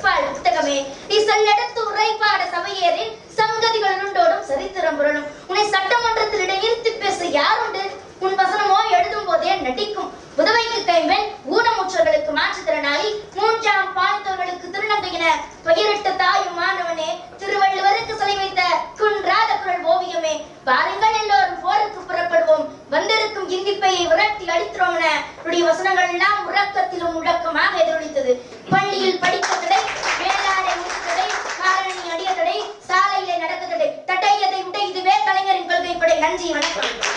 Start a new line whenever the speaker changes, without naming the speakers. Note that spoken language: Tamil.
பொற்பால் புத்தகமே, நீ சொல்லெடுத்து உரைப்பாட சபையேறின் சங்கதிகள் உண்டோடும் சரித்திரம் புரளும். உன்னை சட்டமன்றத்தில் இடைநிறுத்தி பேச யாருண்டு? உன் வசனமோ எழுதும் போதே நடிக்கும். புதுவைக்கு கைவன் ஊனமுற்றவர்களுக்கு மாற்றுத்திறனாளி, மூன்றாம் பாய்ந்தவர்களுக்கு திருநங்கையின பெயரிட்ட தாயும் மாணவனே, திருவள்ளுவருக்கு சிலை வைத்த குன்றாத குரல் ஓவியமே, பாருங்கள் எல்லோரும் போருக்கு புறப்படுவோம், வந்திருக்கும் இந்திப்பையை விரட்டி அடிக்கிறோம் என உடைய வசனங்கள் எல்லாம் உறக்கத்திலும் முழக்கமாக எதிரொலித்தது. பள்ளியில் படிக்க தடை, வேளாணை முற்றுத்தடை, காரணி அடிய தடை, சாலையிலே நடக்க தடை, தடையதை விட இதுவே கலைஞரின் கொள்கை படை. நன்றி, வணக்கம்.